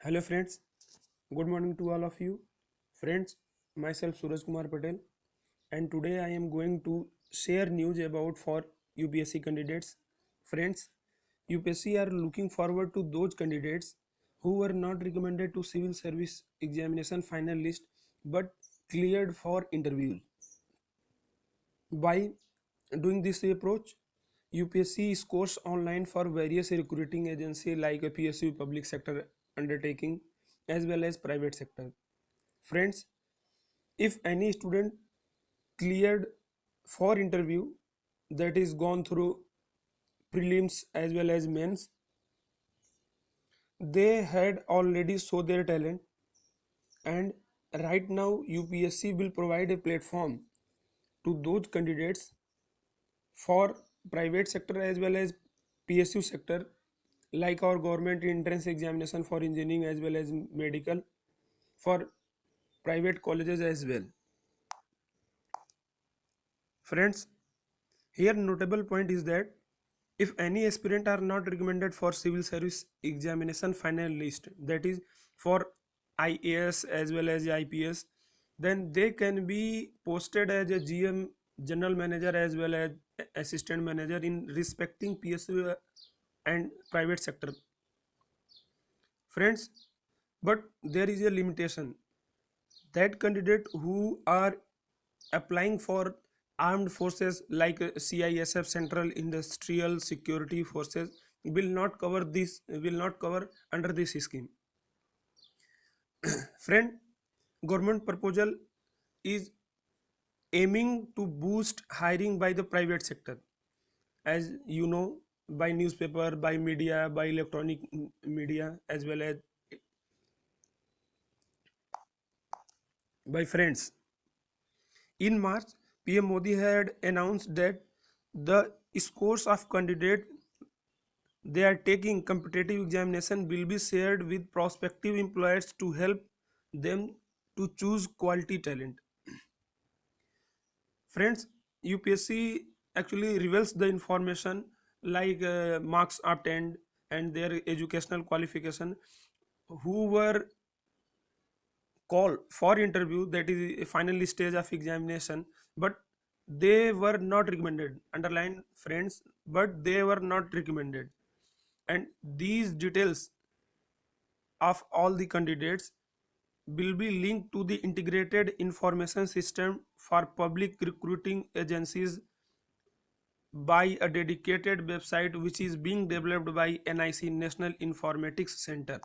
Hello friends, good morning to all of you. Friends, myself Suraj Kumar Patel, and today I am going to share news about for UPSC candidates. Friends, UPSC are looking forward to those candidates who were not recommended to civil service examination final list but cleared for interviews. By doing this approach, UPSC scores online for various recruiting agencies like a PSU public sector undertaking as well as private sector. Friends, if any student cleared for interview, that is gone through prelims as well as mains, they had already show their talent, and right now UPSC will provide a platform to those candidates for private sector as well as PSU sector, like our government entrance examination for engineering as well as medical, for private colleges as well. Friends, here notable point is that if any aspirant are not recommended for civil service examination final list, that is for IAS as well as IPS, then they can be posted as a GM, general manager as well as assistant manager in respecting PSU and private sector. Friends, but there is a limitation that candidate who are applying for armed forces like CISF, Central Industrial Security Forces, will not cover under this scheme. Friend, government proposal is aiming to boost hiring by the private sector, as you know, by newspaper, by media, by electronic media, as well as by friends. In March, PM Modi had announced that the scores of candidate they are taking competitive examination will be shared with prospective employers to help them to choose quality talent. Friends, UPSC actually reveals the information like marks obtained and their educational qualification, who were called for interview, that is a final stage of examination, but they were not recommended, underline friends, but they were not recommended, and these details of all the candidates will be linked to the integrated information system for public recruiting agencies by a dedicated website which is being developed by NIC, National Informatics Center.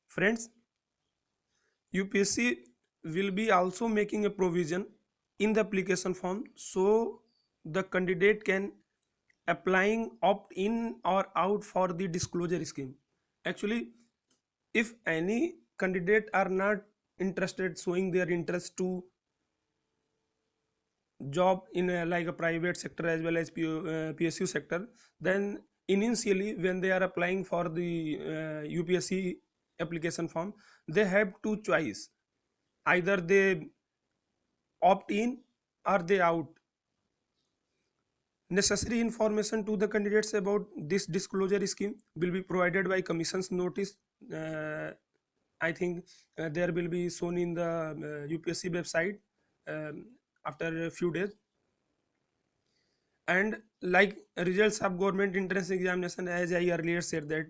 Friends, UPSC will be also making a provision in the application form so the candidate can applying opt in or out for the disclosure scheme. Actually, if any candidate are not interested showing their interest to job in like a private sector as well as PSU sector, then initially when they are applying for the UPSC application form, they have two choice: either they opt in or they out. Necessary information to the candidates about this disclosure scheme will be provided by commission's notice. uh, I think there will be shown in the UPSC website um, after a few days. And like results of government entrance examination, as I earlier said that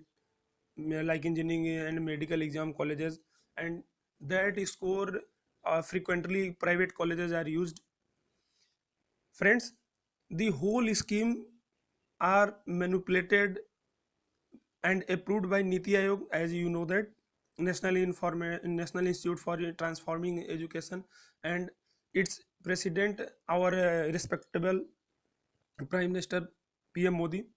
like engineering and medical exam colleges, and that score frequently private colleges are used. Friends, the whole scheme are manipulated and approved by Niti Aayog, as you know that National Institute for Transforming Education, and its president, our respectable Prime Minister PM Modi.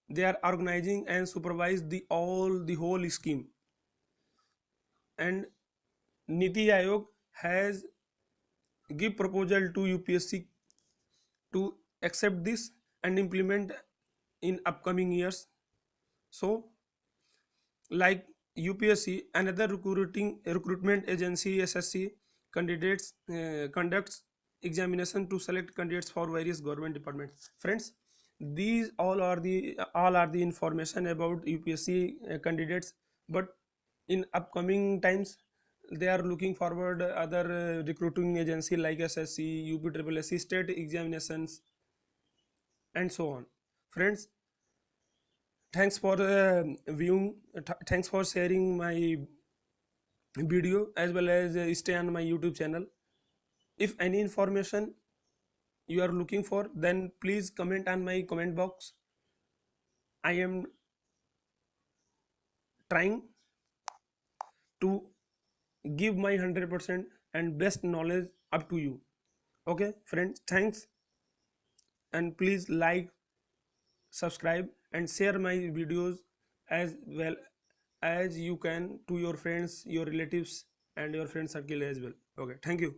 They are organizing and supervise the whole scheme, and Niti Aayog has give proposal to UPSC to accept this and implement in upcoming years. So like UPSC, another recruitment agency SSC candidates conducts examination to select candidates for various government departments. Friends, these all are the information about UPSC candidates but in upcoming times they are looking forward other recruiting agency like SSC, UPSSC, state examinations, and so on. Friends, thanks for viewing, thanks for sharing my video, as well as stay on my YouTube channel. If any information you are looking for, then please comment on my comment box. I am trying to give my 100% and best knowledge up to you. Okay friends, thanks, and please like, subscribe, and share my videos as well as you can to your friends, your relatives, and your friend circle as well. Okay, thank you.